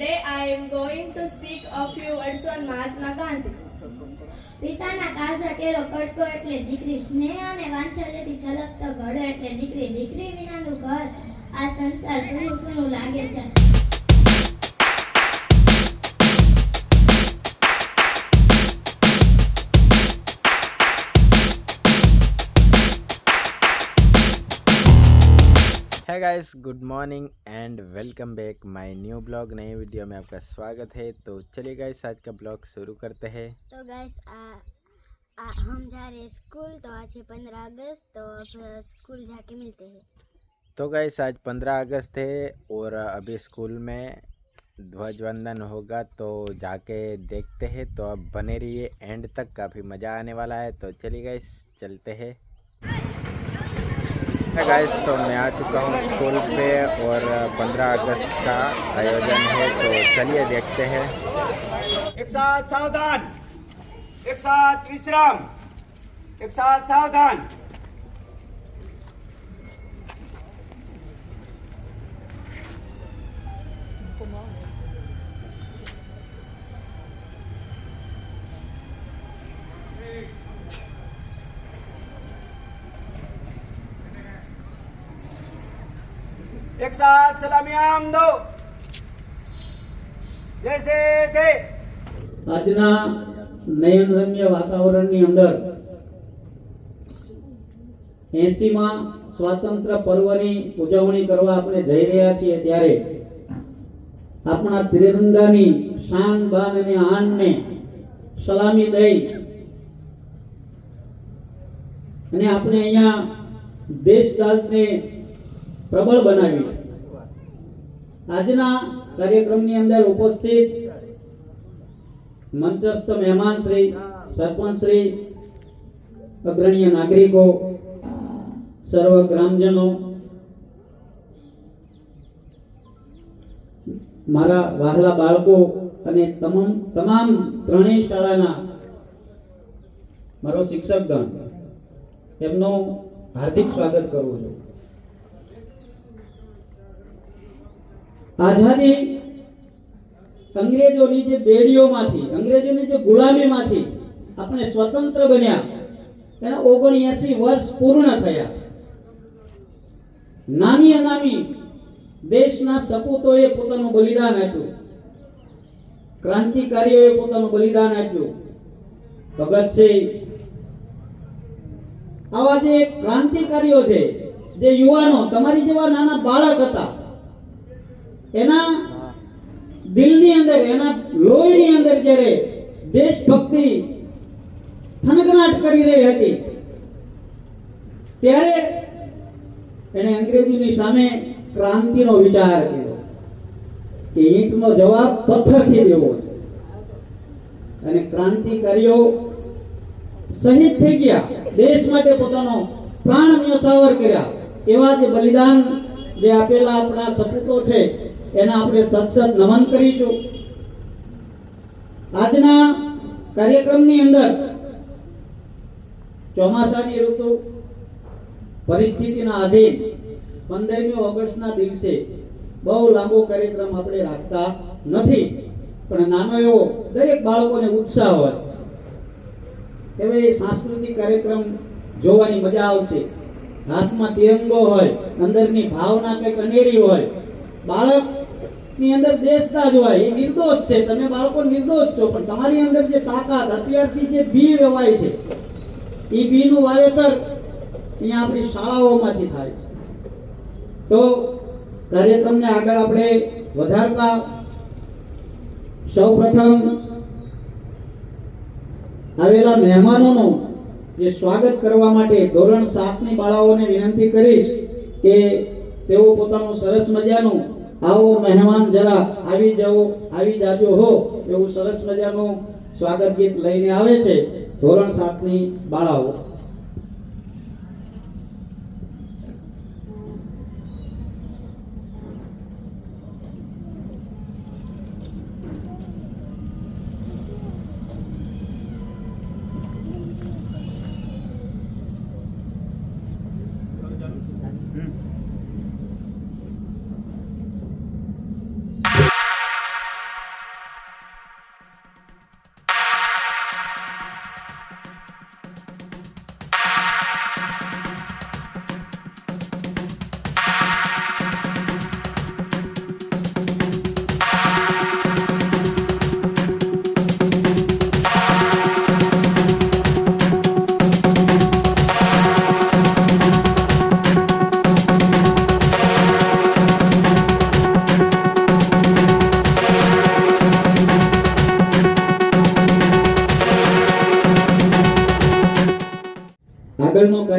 Today I am going to speak a few words on Mahatma Gandhi. પિતાના કાળજા કેરો કટકો એટલે દીકરી, સ્નેહ અને વાંચલ્યથી છલકતો ઘડો એટલે દીકરી. દીકરી વિનાનું ઘર આ સંસાર સૂનું સૂનું લાગે છે. है guys, good morning and welcome back my new blog. नए वीडियो में आपका स्वागत है। तो चलिए गाइस, आज का ब्लॉग शुरू करते हैं। तो गाइस हम जा रहे हैं स्कूल। तो आज है 15 अगस्त, तो अब स्कूल जाके मिलते हैं। तो गाइस, आज 15 अगस्त है और अभी स्कूल में ध्वजवंदन होगा, तो जाके देखते हैं। तो अब बने रहिए एंड तक, काफ़ी मज़ा आने वाला है। तो चलिए गाइस, चलते हैं। गाइस, तो मैं आ चुका हूँ स्कूल पे और 15 अगस्त का आयोजन है, तो चलिए देखते हैं। एक साथ सावधान, एक साथ विश्राम, एक साथ सावधान। एक साथ सलामी आम दो, जैसे थे। આજના નયનરમ્ય વાતાવરણની અંદર 80મા સ્વાતંત્ર્ય પર્વની ઉજવણી કરવા આપણે જઈ રહ્યા છીએ, ત્યારે આપણા ત્રિરંગાની શાન બાન અને આનને સલામી દઈ અને આપણે અહીંયા દેશદાઝને પ્રબળ બનાવી છે। આજના કાર્યક્રમની અંદર ઉપસ્થિત મંચસ્થ મહેમાન શ્રી, સરપંચ શ્રી, અગ્રણીય નાગરિકો, સર્વ ગ્રામજનો, મારા વહાલા બાળકો અને તમામ ત્રણેય શાળાના મારો શિક્ષકગણ, એમનું હાર્દિક સ્વાગત કરું છું। આઝાદી અંગ્રેજોની જે બેડીઓમાંથી, અંગ્રેજોની જે ગુલામીમાંથી આપણે સ્વતંત્ર બન્યા, એના 79 વર્ષ પૂર્ણ થયા। નામી અનામી દેશના સપૂતોએ પોતાનું બલિદાન આપ્યું, ક્રાંતિકારીઓએ પોતાનું બલિદાન આપ્યું। ભગતસિંહ, આવા જે ક્રાંતિકારીઓ છે, જે યુવાનો તમારી જેવા નાના બાળક હતા, એના દિલની અંદર, એના લોહીની અંદર જ્યારે દેશભક્તિ થનગનાટ કરી રહી હતી, ત્યારે એણે અંગ્રેજોની સામે ક્રાંતિનો વિચાર કર્યો કે ઈંટનો જવાબ પથ્થરથી દેવો છે, અને ક્રાંતિકારીઓ શહીદ થઈ ગયા, દેશ માટે પોતાનો પ્રાણ ન્યોછાવર કર્યા। એવા જે બલિદાન જે આપેલા આપણા સપૂતો છે, એના આપણે સતત નમન કરીશું। આજના કાર્યક્રમની અંદર ચોમાસાની ઋતુ પરિસ્થિતિના આધીન 15મી ઓગસ્ટના દિવસે બહુ લાંબો કાર્યક્રમ આપણે રાખતા નથી, પણ નાનો એવો દરેક બાળકોને ઉત્સાહ હોય એવો સાંસ્કૃતિક કાર્યક્રમ જોવાની મજા આવશે। હાથમાં તિરંગો હોય, અંદરની ભાવના કંઈક અનેરી હોય, બાળકની અંદર દેશદાઝ હોય, એ નિર્દોષ છે, તમે બાળકો નિર્દોષ છો, પણ તમારી અંદર જે તાકાત, અત્યારથી જે બી વેવાય છે, એ બીનું વાવેતર અહીંયા આપણી શાળાઓમાંથી થાય છે। તો કાર્યક્રમને આગળ આપણે વધારતા સૌપ્રથમ આવેલા મહેમાનોનું જે સ્વાગત કરવા માટે ધોરણ 7ની બાળાઓને વિનંતી કરીશ કે તેઓ પોતાનું સરસ મજાનું આવો મહેમાન જરા આવી જાજો હો એવું સરસ મજાનું સ્વાગત ગીત લઈને આવે છે ધોરણ 7ની બાળાઓ।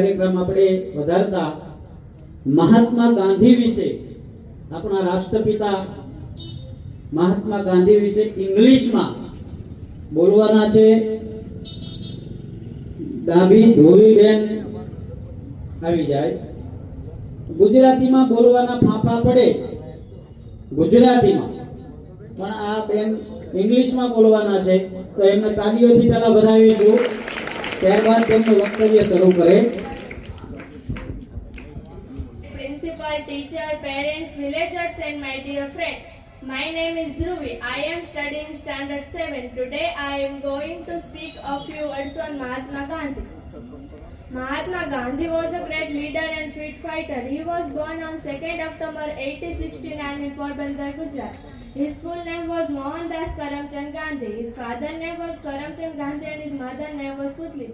કાર્યક્રમ આપણે વધારતા મહાત્મા ગાંધી વિશે, આપણા રાષ્ટ્રપિતા મહાત્મા ગાંધી વિશે ઇંગ્લિશમાં બોલવાના છે ડાભી ધોવીબેન આવી જાય. ગુજરાતીમાં બોલવાના ફાંફા પડે ગુજરાતીમાં, પણ આ બેન ઇંગ્લિશમાં બોલવાના છે, તો એમને તાલીઓથી પહેલા વધાવીશું, ત્યારબાદ તેમનું વક્તવ્ય શરૂ કરે. Principal, teacher, parents, villagers and my dear friend. My name is Dhruvi. I am studying standard 7. Today I am going to speak a few words on Mahatma Gandhi. Mahatma Gandhi was a great leader and freedom fighter. He was born on 2nd October 1869 in Porbandar, Gujarat. His full name was Mohandas Karamchand Gandhi. His father's name was Karamchand Gandhi and his mother's name was Putli.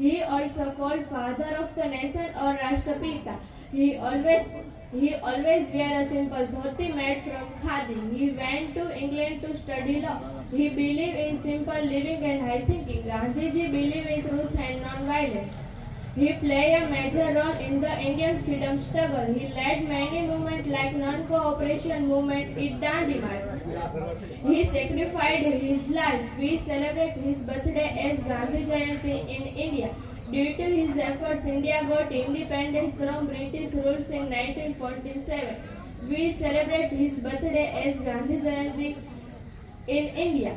He also called father of the nation or Rashtrapita. He always wear a simple dhoti made from khadi. He went to England to study law. He believed in simple living and high thinking. Gandhiji believed in truth and non-violence. He played a major role in the Indian freedom struggle. He led many movements like non-cooperation movement, Dandi March. He sacrificed his life. We celebrate his birthday as Gandhi Jayanti in India. Due to his efforts, India got independence from British rule in 1947. We celebrate his birthday as Gandhi Jayanti in India.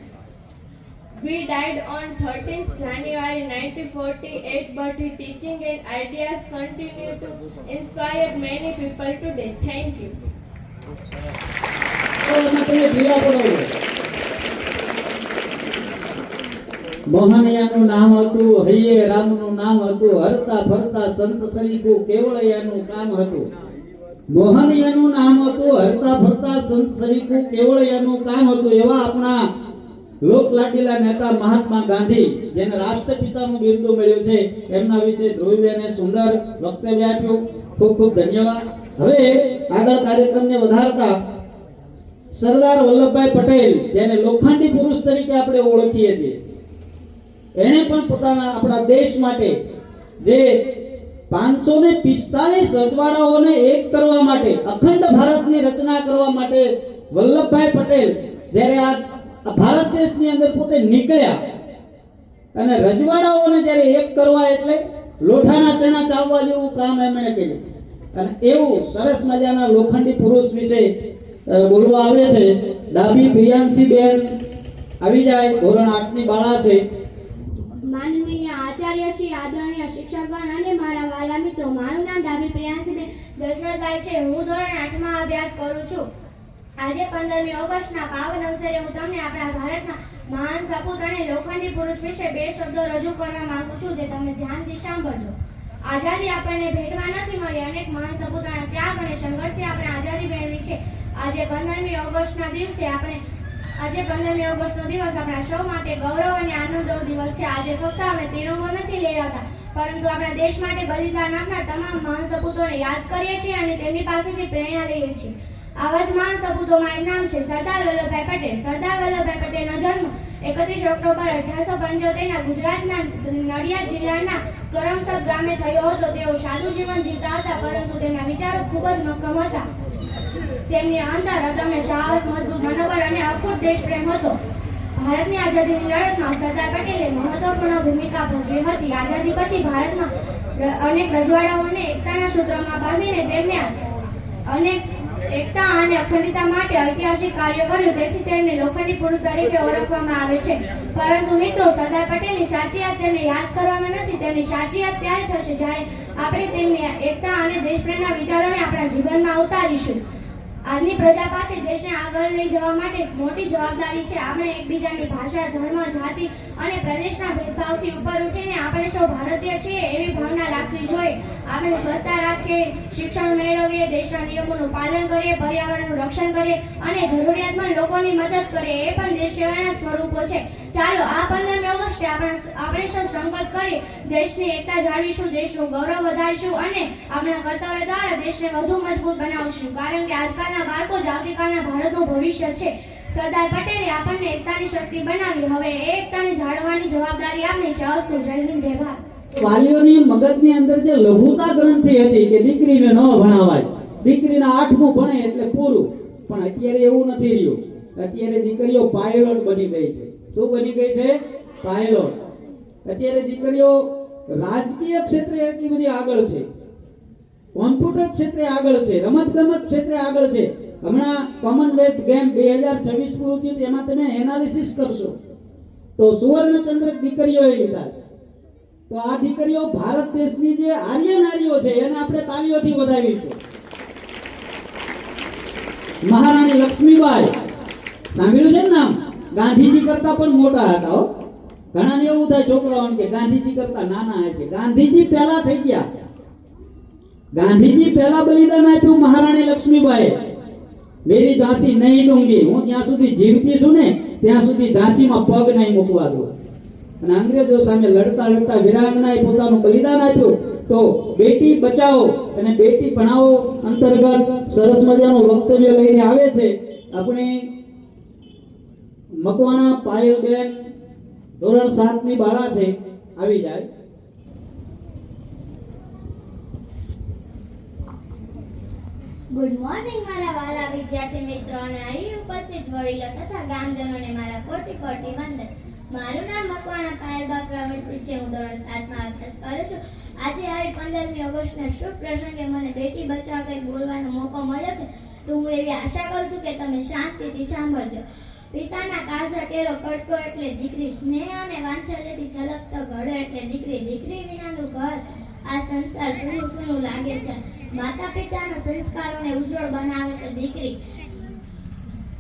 We died on 13th January 1948, but his teaching and ideas continue to inspire many people today. Thank you. મોહનયાનું નામ હતું, હૈયે રામનું નામ હતું, હરતા ફરતા સંત સલીકું કેવળયાનું કામ હતું. મોહનયાનું નામ હતું, હરતા ફરતા સંત સલીકું કેવળયાનું કામ હતું. એવા આપણા લોકલાડીલા નેતા મહાત્મા ગાંધી, જેને રાષ્ટ્રપિતાનું બિરુદ મળ્યું છે, એમના વિશે ધ્રુવીબેને સુંદર વક્તવ્ય આપ્યું. ખૂબ ખૂબ ધન્યવાદ. હવે આગળ કાર્યક્રમને વધારતા સરદાર વલ્લભભાઈ પટેલ, જેને લોખંડી પુરુષ તરીકે આપણે ઓળખીએ છીએ, એણે પણ પોતાના આપણા દેશ માટે જે 545 રજવાડાઓને એક કરવા માટે, અખંડ ભારતની રચના કરવા માટે વલ્લભભાઈ પટેલ જ્યારે આ ભારત દેશની અંદર પોતે નીકળ્યા અને રજવાડાઓને જ્યારે એક કરવા એટલે લોઠાના ચણા ચાવવા જેવું કામ એમણે કર્યું. અને એવું સરસ મજાના લોખંડી પુરુષ વિશે બોલવા આવે છે ડાભી પ્રિયાંશીબેન આવી જાય. ધોરણ 8 ની બાળા છે. માનનીય આચાર્ય શ્રી, આદરણીય શિક્ષકગણ અને મારા વાલા મિત્રો, મારું નામ ડાભી પ્રિયાંશીબેન દશરથભાઈ છે. હું ધોરણ 8 માં અભ્યાસ કરું છું. આજે 15મી ઓગસ્ટના પાવન અવસરે હું તમને આપણા ભારતના મહાન સપૂત અને લોખંડી પુરુષ વિશે 2 શબ્દો રજૂ કરવા માંગુ છું, જે તમે ધ્યાનથી સાંભળજો. આઝાદી આપણને ભેટમાં નથી મળી. અનેક મહાન સપૂતોના ત્યાગ અને સંઘર્ષથી આપણે આઝાદી મેળવી છે. આજે 15મી ઓગસ્ટનો દિવસ આપણા સૌ માટે ગૌરવ અને આનંદનો દિવસ છે. આજે ફક્ત આપણે તિરંગો નથી લહેરાવતા, પરંતુ આપણા દેશ માટે બલિદાન આપનાર તમામ મહાન સપૂતોને યાદ કરીએ છીએ અને તેમની પાસેથી પ્રેરણા લઈએ છીએ. આવા જ મહાન સપૂતોમાં એક નામ છે સરદાર વલ્લભભાઈ પટેલ. સરદાર વલ્લભભાઈ પટેલનો જન્મ 31 ઓક્ટોબર 1875 ગુજરાતના નડિયાદ જિલ્લાના કરમસદ ગામે થયો હતો. તેઓ સાદું જીવન જીવતા હતા, પરંતુ તેમના વિચારો ખૂબ જ મક્કમ હતા. તેમની અંદર અદમ્ય સાહસ, મજબૂત મનોબળ અને અખૂટ દેશપ્રેમ હતો. ભારતની આઝાદીની લડતમાં સરદાર પટેલે મહત્વપૂર્ણ ભૂમિકા ભજવી હતી. આઝાદી પછી ભારતમાં અનેક રજવાડાઓને એકતાના સૂત્રમાં બાંધીને તેમને અનેક એકતા અને અખંડિતતા માટે ઐતિહાસિક કાર્ય કર્યું. તેથી તેમને લોખંડી પુરુષ તરીકે ઓળખવામાં આવે છે. પરંતુ મિત્રો, સરદાર પટેલની સાચી યાદ તેમને યાદ કરવામાં નથી. તેમની સાચી યાદ ત્યારે થશે જ્યારે આપણે તેમની એકતા અને દેશપ્રેમના વિચારોને આપણા જીવનમાં ઉતારીશું. આજની પ્રજા પાસે દેશને આગળ લઈ જવા માટે મોટી જવાબદારી છે. આપણે એકબીજાની ભાષા, ધર્મ, જાતિ અને પ્રદેશના ભેદભાવથી ઉપર ઉઠીને આપણે સૌ ભારતીય છીએ એવી ભાવના રાખવી જોઈએ. આપણે સ્વચ્છતા રાખીએ, શિક્ષણ મેળવીએ, દેશના નિયમોનું પાલન કરીએ, પર્યાવરણનું રક્ષણ કરીએ અને જરૂરિયાતમંદ લોકોની મદદ કરીએ. એ પણ દેશ સેવાના સ્વરૂપો છે. ચાલો આ 15મી ઓગસ્ટે આપણે સૌ સંકલ્પ કરીએ, દેશની એકતા જાળવીશું, દેશનું ગૌરવ વધારીશું અને આપણા કર્તવ્ય દ્વારા દેશને વધુ મજબૂત બનાવીશું. કારણ કે આજકાલના બાળકો જ આવતીકાલના ભારતનું ભવિષ્ય છે. સરદાર પટેલે આપણને એકતાની શક્તિ બનાવી. હવે એ એકતાને જાળવવાની જવાબદારી આપણી છે. અસ્તુ. જય હિન્દ, જય ભારત. વાલીઓની મગજની અંદર જે લઘુતા ગ્રંથિ હતી કે દીકરીને ન ભણાવાય, દીકરીના 8મું ભણે એટલે પૂરું, પણ અત્યારે એવું નથી રહ્યું. અત્યારે દીકરીઓ પાયલોટ બની ગઈ છે. શું બની ગઈ છે? પાયલોટ. અત્યારે દીકરીઓ રાજકીય ક્ષેત્રે એટલી બધી આગળ છે, કોમ્પ્યુટર ક્ષેત્રે આગળ છે, રમતગમત ક્ષેત્રે આગળ છે. હમણાં કોમનવેલ્થ ગેમ 2026 પૂરું થયું, એમાં તમે એનાલિસિસ કરશો તો સુવર્ણચંદ્રક દીકરીઓએ લીધા છે. તો આ દીકરીઓ ભારત દેશની જે આર્ય નારીઓ છે એને આપણે તાળીઓથી વધાવીશું. મહારાણી લક્ષ્મીબાઈ, સાંભળ્યું છે ને નામ? ગાંધીજી કરતા પણ મોટા હતા. ઘણાને એવું થાય છોકરાઓને કે ગાંધીજી કરતા નાના છે. ગાંધીજી પહેલા થઈ ગયા. ગાંધીજી પહેલા બલિદાન આપ્યું મહારાણી લક્ષ્મીબાઈ. મેરી ઝાંસી નહીં દૂંગી, હું જ્યાં સુધી જીવતી છું ને ત્યાં સુધી ઝાંસીમાં પગ નહીં મૂકવા દઉં. અને અંગ્રેજો સામે લડતા લડતા વીરાંગનાએ પોતાનું બલિદાન આપ્યું. તો બેટી બચાવો અને બેટી ભણાવો અંતર્ગત સરસ મજાનું વક્તવ્ય લઈને આવે છે આપણે મકવાણા પાયલબેન, ધોરણ 7 ની બાળા છે, આવી જાય. ગુડ મોર્નિંગ મારા વાલા વિદ્યાર્થી મિત્રો અને અહીં ઉપસ્થિત વડીલો તથા ગામજનોને મારા કોટી કોટી વંદન. મારું નામ મકવાણા પાયલબા પ્રવીણ છે. હું ધોરણ 7 માં અભ્યાસ કરું છું. આજે આવી 15મી ઓગસ્ટના શુભ પ્રસંગે મને બેટી બચાવ કંઈક બોલવાનો મોકો મળ્યો છે, તો હું એવી આશા કરું છું કે તમે શાંતિથી સાંભળજો. પિતાના કાળજા ટેરો કટકો એટલે દીકરી, સ્નેહ અને વાંચલ્યથી છલકતો ઘડો એટલે દીકરી. દીકરી વિનાનું ઘર આ સંસાર સૂનું સૂનું લાગે છે. માતા પિતાના સંસ્કારોને ઉજ્જવળ બનાવે તો દીકરી.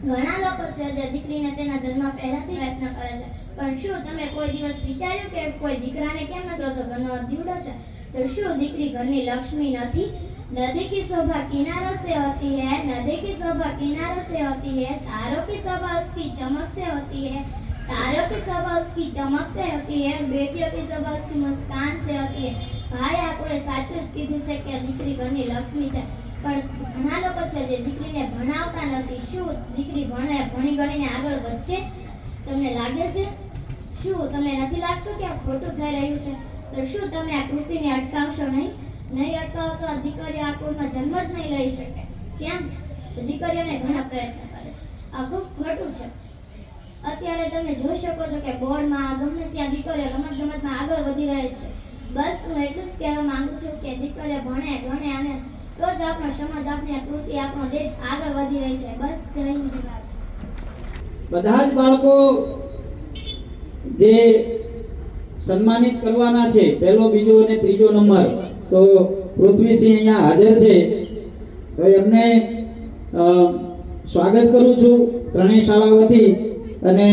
ઘણા લોકો છે જે દીકરીને તેના જન્મ પહેલાથી પ્રયત્ન કરે છે, પણ શું તમે કોઈ દિવસ વિચાર્યું કે કોઈ દીકરાને કેમ નથી હોતો? ઘરનો દીવડો છે. તો શું દીકરી ઘરની લક્ષ્મી નથી? नदी की शोभा किनारों से होती है, नदी की शोभा किनारों से होती है, तारों की शोभा उसकी चमक से होती है, तारों की शोभा उसकी चमक से होती है, बेटियों की शोभा उसकी मुस्कान से होती है. भाई આપણે સાચું જ કીધું છે કે દીકરી ઘરની લક્ષ્મી છે, પણ ઘણા લોકો છે જે દીકરીને ભણાવતા નથી. શું દીકરી ભણી ગણીને આગળ વધશે? તમને લાગે છે? શું તમને નથી લાગતું કે આ ખોટું થઈ રહ્યું છે? તો શું તમે આ કૃતિને અટકાવશો નહીં? નહીં અટકાવો તો આ દીકરીઓ આ કુળમાં જન્મ જ નહીં લઈ શકે. કેમ? તો દીકરીઓને ઘણા પ્રયત્ન કરે છે. આ ખૂબ ખોટું છે. અત્યારે તમે જોઈ શકો છો કે બોર્ડમાં ગમે ત્યાં દીકરીઓ રમતગમતમાં આગળ વધી રહી છે. બસ હું એટલું જ કહેવા માંગુ છું કે દીકરીઓ ભણે ગણે અને તો જ આપણો સમાજ, આપણી આ કૃતિ, આપણો દેશ આગળ વધી રહી છે. બસ જય હિન્દ જય ભારત. બધા જ બાળકો જે સન્માનિત કરવાના છે, પહેલો, બીજો અને ત્રીજો નંબર, તો પૃથ્વીસિંહ અહીંયા હાજર છે, તો એમને સ્વાગત કરું છું ત્રણેય શાળા વતી. અને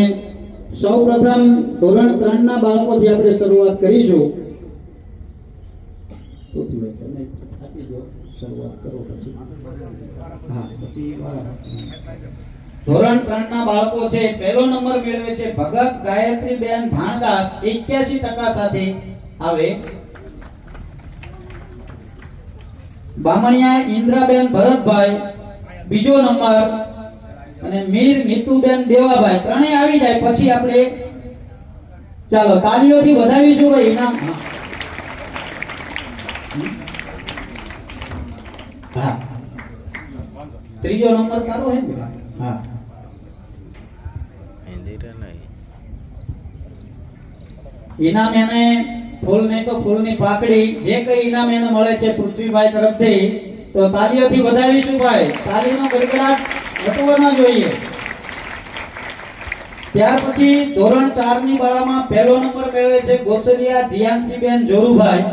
સૌપ્રથમ ધોરણ 3 ના બાળકોથી આપણે શરૂઆત કરીશું. પૃથ્વીભાઈ તમે આપી દો, શરૂઆત કરો પછી. હા, પછી ધોરણ 3 ના બાળકો છે. પહેલો નંબર મેળવે છે ભગત ગાયત્રીબેન ભાણદાસ 81% સાથે આવે. બામણિયા ઇન્દ્રાબેન ભરતભાઈ બીજો નંબર, અને મીર નીતુબેન દેવાભાઈ ત્રણેય આવી જાય પછી આપણે ચાલો તાળીઓથી વધાવીશું ભાઈ ઇનામ. હા, ત્રીજો નંબર તારો હે ને? હા, ઇનામ એને ફૂલ નહીં તો ફૂલની પાકડી, જે કઈ ઇનામ એને મળે છે પૃથ્વીભાઈ તરફથી, તો તાળીઓથી વધાવીશું ભાઈ. તાળીનો ગડગડાટ ઘટવો ન જોઈએ. ત્યાર પછી ધોરણ 4 ની બાળામાં પહેલો નંબર મેળવે છે ગોસલિયા જીયાનસીબેન જોરુભાઈ.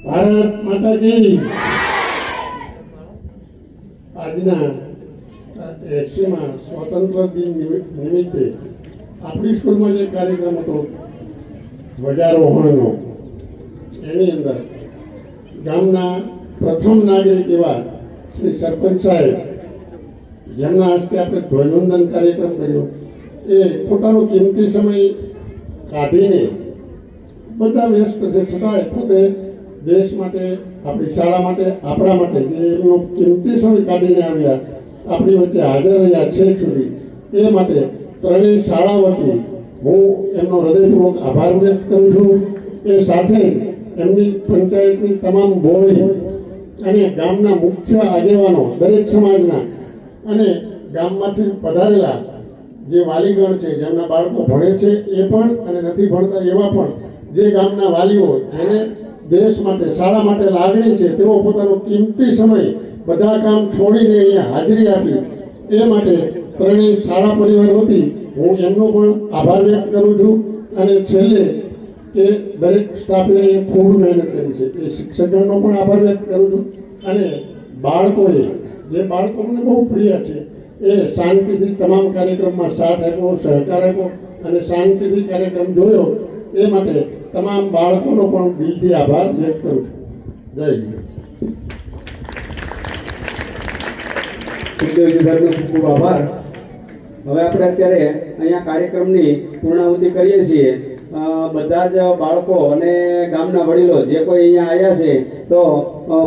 ભારત માતા કી આજના 80માં સ્વતંત્ર દિન નિમિત્તે આપણી સ્કૂલમાં જે કાર્યક્રમ હતો ધ્વજારોહણનો, એની અંદર ગામના પ્રથમ નાગરિક એવા શ્રી સરપંચ સાહેબ, જેમના હસ્તે આપણે ધ્વજવંદન કાર્યક્રમ કર્યો, એ પોતાનો કિંમતી સમય કાઢીને બધા વ્યસ્ત છે છતાંય પોતે દેશ માટે, આપણી શાળા માટે, આપણા માટે જે એમનો કિંમતી સમય કાઢીને આવ્યા, આપણી વચ્ચે હાજર રહ્યા છેક સુધી, એ માટે ત્રણેય શાળા વતી હું એમનો હૃદયપૂર્વક આભાર વ્યક્ત કરું છું. એ સાથે એમની પંચાયતની તમામ બોર્ડ અને ગામના મુખ્ય આગેવાનો, દરેક સમાજના અને ગામમાંથી પધારેલા જે વાલીગણ છે, જેમના બાળકો ભણે છે એ પણ અને નથી ભણતા એવા પણ, જે ગામના વાલીઓ જેને દેશ માટે, શાળા માટે લાગણી છે, તેઓ પોતાનો કિંમતી સમય બધા કામ છોડીને અહીંયા હાજરી આપી, એ માટે ત્રણેય શાળા પરિવાર વતી હું એમનો પણ આભાર વ્યક્ત કરું છું. અને છેલ્લે કે દરેક સ્ટાફે અહીંયા ખૂબ મહેનત કરી છે, એ શિક્ષકગણનો પણ આભાર વ્યક્ત કરું છું. અને બાળકોએ, જે બાળકો મને બહુ પ્રિય છે, એ શાંતિથી તમામ કાર્યક્રમમાં સાથ આપ્યો, સહકાર આપ્યો અને શાંતિથી કાર્યક્રમ જોયો, એ માટે તમામ બાળકોનો પણ દિલથી આભાર વ્યક્ત કરું છું. જય હિન્દ. સુખદેવજી સાહેબનો ખૂબ ખૂબ આભાર. હવે આપણે અત્યારે અહીંયા કાર્યક્રમની પૂર્ણાહુતિ કરીએ છીએ. બધા જ બાળકો અને ગામના વડીલો જે કોઈ અહીંયા આવ્યા છે તો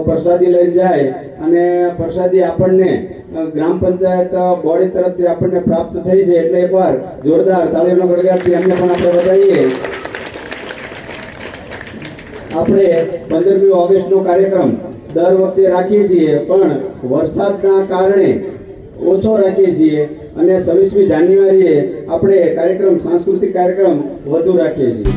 પ્રસાદી લઈને જાય, અને પ્રસાદી આપણને ગ્રામ પંચાયત બોડી તરફથી આપણને પ્રાપ્ત થઈ છે, એટલે એકવાર જોરદાર તાળીઓનો ગડગડાટથી એમને પણ આપણે વધાવીએ. આપણે 15મી ઓગસ્ટનો કાર્યક્રમ દર વખતે રાખીએ છીએ, પણ વરસાદના કારણે ઓછો રાખીએ છીએ, અને 26મી જાન્યુઆરીએ આપણે કાર્યક્રમ, સાંસ્કૃતિક કાર્યક્રમ વધુ રાખીએ છીએ.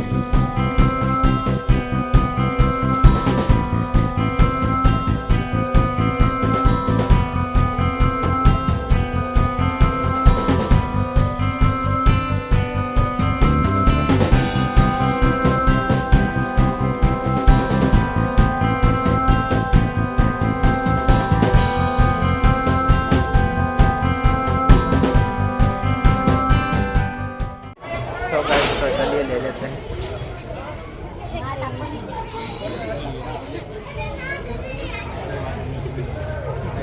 तो गाइस तो चलिए ले लेते हैं।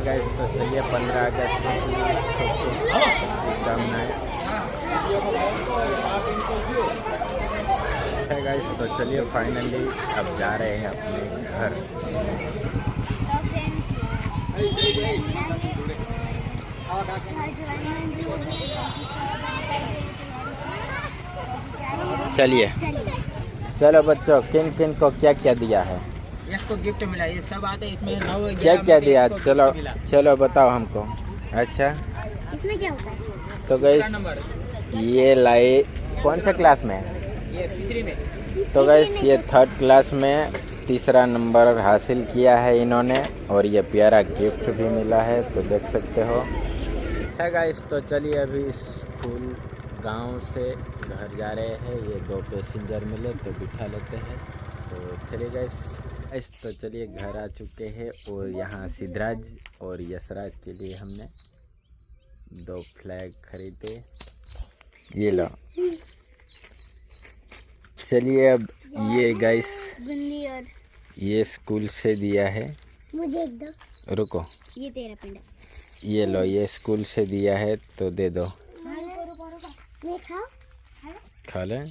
गाइस तो चलिए 15 अगस्त की शुभकामनाएं। गाइस तो चलिए फाइनली अब जा रहे हैं अपने घर। चलिए चलो बच्चों, किन किन को क्या क्या दिया है? इसको गिफ्ट मिला, ये सब आते हैं इसमें 9 क्या क्या दिया? चलो चलो बताओ हमको। अच्छा, इसमें क्या होता है? तो गाइस ये लाए कौन सा क्लास में? ये तीसरी में। तो गाइस ये 3rd क्लास में तीसरा नंबर हासिल किया है इन्होंने, और ये प्यारा गिफ्ट भी मिला है, तो देख सकते हो। है गाइस तो चलिए अभी स्कूल गांव से घर जा रहे हैं। ये 2 पैसेंजर मिले तो बिठा लेते हैं। तो चलिए गाइस तो चलिए घर आ चुके हैं, और यहाँ सिद्धराज और यशराज के लिए हमने 2 फ्लैग खरीदे। ये लो। चलिए अब ये गाइस ये स्कूल से दिया है। मुझे एक दो। रुको, ये तेरा पिंड। ये लो, ये स्कूल से दिया है तो दे दो। मैं खाओ? खा लें।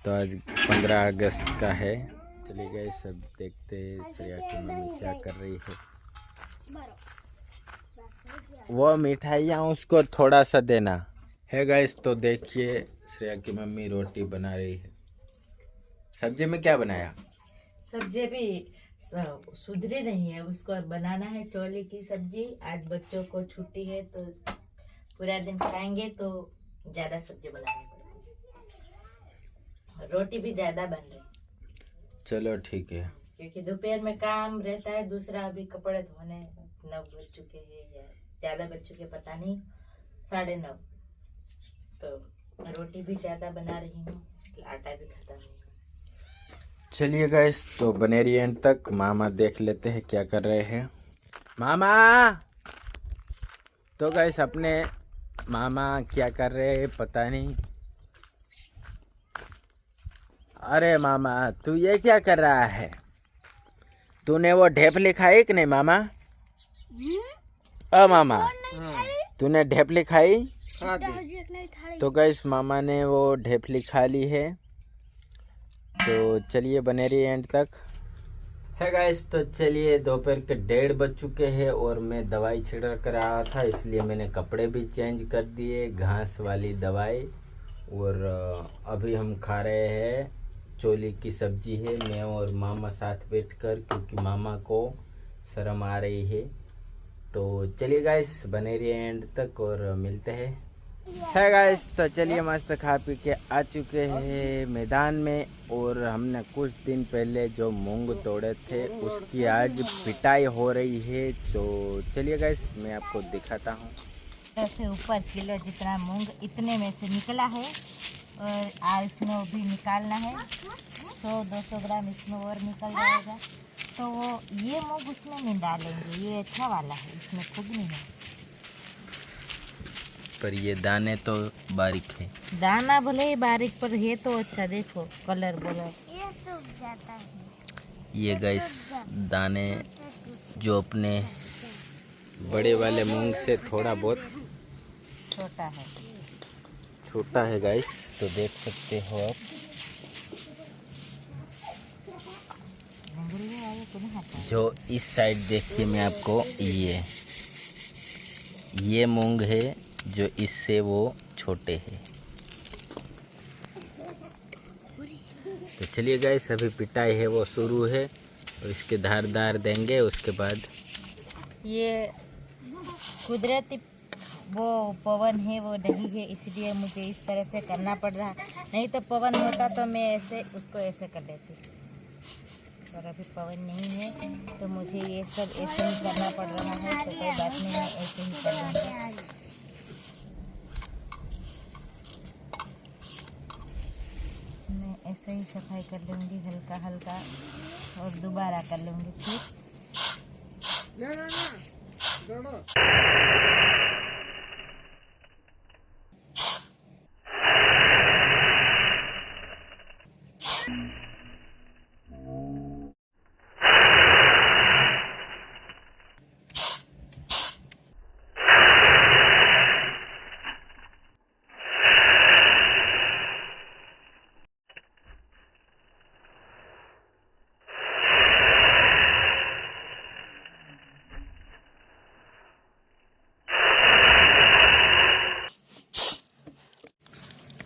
तो आज 15 अगस्त का है। चलिए गए सब देखते हैं श्रेया की मम्मी क्या कर रही है। वो मिठाइयाँ उसको थोड़ा सा देना है गाइस। तो देखिए श्रेया की मम्मी रोटी बना रही है। सब्जी में क्या बनाया? सब्जी भी सुधरे नहीं है, उसको बनाना है चौले की सब्जी। आज बच्चों को छुट्टी है तो पूरा दिन खाएंगे, तो ज्यादा सब्जी बनानी पड़ेगी। रोटी भी ज्यादा बन रही, चलो ठीक है। क्योंकि दोपहर में काम रहता है दूसरा। अभी कपड़े धोने 9 बज चुके हैं या ज्यादा बज चुके पता नहीं, 9:30। तो रोटी भी ज्यादा बना रही हूँ, आटा भी खत्म है। चलिए गाइस, तो बने रहिए एंड तक। मामा देख लेते हैं क्या कर रहे हैं। मामा, तो गाइस अपने मामा क्या कर रहे हैं पता नहीं। अरे मामा, तू ये क्या कर रहा है? तूने वो ढेपली खाई कि नहीं मामा? मामा, तूने ढेपली खाई? तो गाइस मामा ने वो ढेपली खा ली है। तो चलिए बने रहिए एंड तक। है गाइस, तो चलिए दोपहर के 1:30 बज चुके हैं और मैं दवाई छिड़क कर रहा था, इसलिए मैंने कपड़े भी चेंज कर दिए, घास वाली दवाई। और अभी हम खा रहे हैं चोली की सब्जी है, मैं और मामा साथ बैठकर, क्योंकि मामा को शर्म आ रही है। तो चलिए गाइस बने रहिए एंड तक और मिलते हैं। है गाइस, तो चलिए मस्त खा पी के आ चुके हैं मैदान में। और हमने कुछ दिन पहले जो मूंग तोड़े थे उसकी आज पिटाई हो रही है। तो चलिए गाइस मैं आपको दिखाता हूँ। से ऊपर किलो जितना मूंग इतने में से निकला है और आज इसमें वो भी निकालना है। 100-200 ग्राम इसमें और निकल जाएगा। तो वो ये मूंग उसमें नहीं डालेंगे, ये अच्छा वाला है, इसमें खूब नहीं है। पर ये दाने तो बारीक है। दाना भले ही बारीक पर है तो अच्छा, देखो कलर बोलर ये सूख जाता है। ये गाइस दाने जो अपने बड़े वाले मूंग से थोड़ा बहुत छोटा है गाइस, तो देख सकते हो आप। जो इस साइड देखिए मैं आपको, ये मूंग है जो इससे वो छोटे हैं। तो चलिए गाइस, अभी पिटाई है वो शुरू है और इसके धारदार देंगे। उसके बाद ये कुदरती वो पवन है वो नहीं है, इसलिए मुझे इस तरह से करना पड़ रहा। नहीं तो पवन होता तो मैं ऐसे उसको ऐसे कर लेती, पर अभी पवन नहीं है तो मुझे ये सब ऐसे ही करना पड़ रहा है। तो कोई बात नहीं, मैं ऐसे ही कर लूँगी। मैं ऐसे ही सफाई कर लूँगी हल्का हल्का और दोबारा कर लूँगी फिर।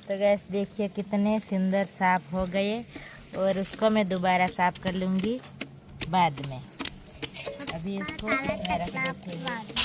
तो गैस देखिए कितने सुंदर साफ हो गए और उसको मैं दोबारा साफ कर लूँगी बाद में। अभी इसको इसमें रख देते हैं।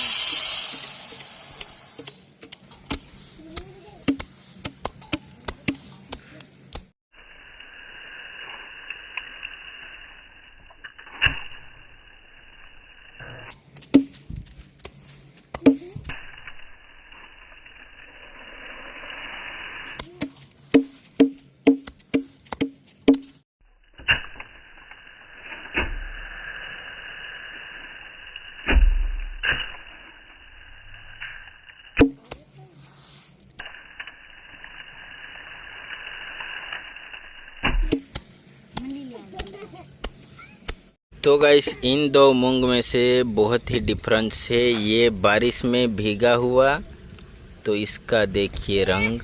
तो गाइस इन दो मूंग में से बहुत ही डिफरेंस है। ये बारिश में भीगा हुआ तो इसका देखिए रंग,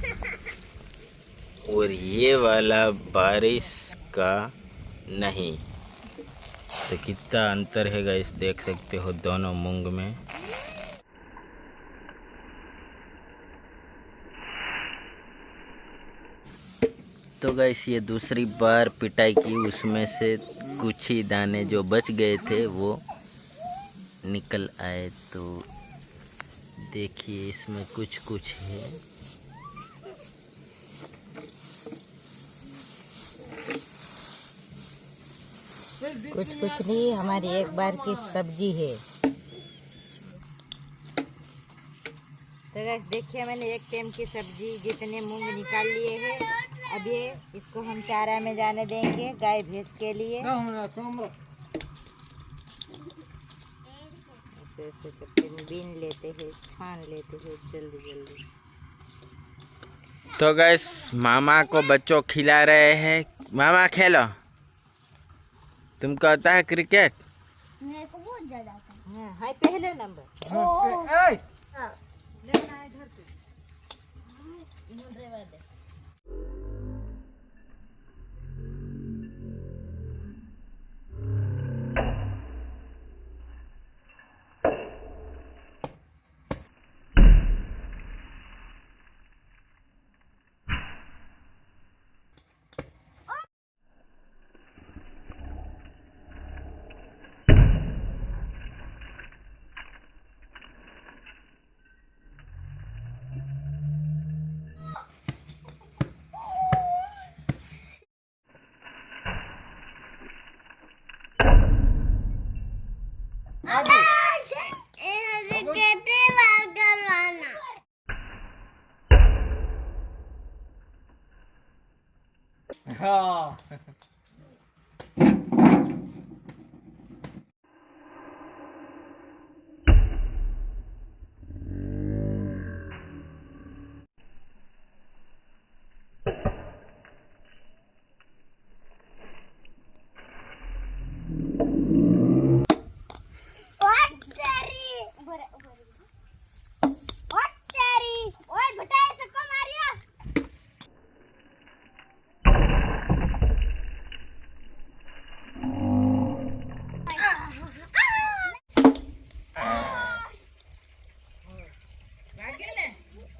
और ये वाला बारिश का नहीं। तो कितना अंतर है गाइस, देख सकते हो दोनों मूंग में। तो गाइस ये दूसरी बार पिटाई की, उसमें से कुछ ही दाने जो बच गए थे वो निकल आए। तो देखिए इसमें कुछ कुछ है। कुछ नहीं, हमारी एक बार की सब्जी है। तो गाइस देखिए मैंने एक टाइम की सब्जी जितने मूंग निकाल लिए हैं, अब ये इसको हम चारा में जाने देंगे गाय भैंस के लिए। ऐसे ऐसे करके बीन लेते हैं, छान लेते हैं जल्दी जल्दी। तो गैस मामा को बच्चों खिला रहे हैं। मामा खेलो, तुमको आता है क्रिकेट? मेरे को बहुत ज्यादा आता है। हाँ, हाय पहले नंबर। लेना है इधर पे। इन्होंने रेवा दे।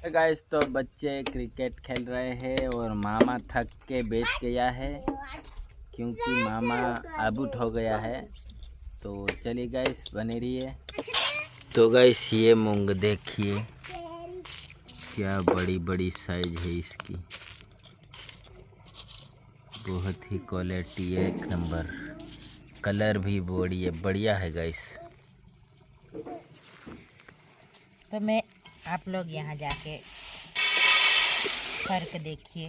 गाइस तो बच्चे क्रिकेट खेल रहे हैं और मामा थक के बैठ गया है क्योंकि मामा आउट हो गया है। तो चलिए गाइस बने रहिए। तो गाइस ये मूंग देखिए क्या बड़ी बड़ी साइज है इसकी, बहुत ही क्वालिटी है, एक नंबर, कलर भी बढ़िया है गाइस। तो मैं आप लोग यहाँ जाके फर्क देखिए।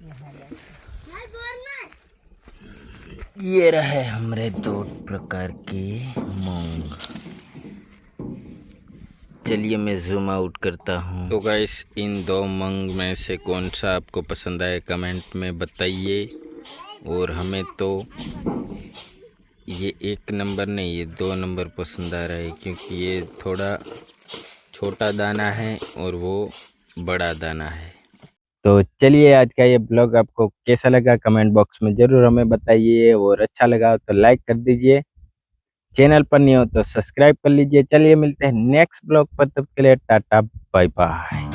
यहाँ ये रहे हमारे 2 प्रकार के मूंग। चलिए मैं जूम आउट करता हूँ। तो गाइस इन 2 मूंग में से कौन सा आपको पसंद आए कमेंट में बताइए। और हमें तो ये 1 नंबर नहीं, ये 2 नंबर पसंद आ रहा है क्योंकि ये थोड़ा छोटा दाना है और वो बड़ा दाना है। तो चलिए आज का ये ब्लॉग आपको कैसा लगा कमेंट बॉक्स में ज़रूर हमें बताइए, और अच्छा लगा तो लाइक कर दीजिए, चैनल पर नहीं हो तो सब्सक्राइब कर लीजिए। चलिए मिलते हैं नेक्स्ट ब्लॉग पर, तब के लिए टाटा बाय बाय।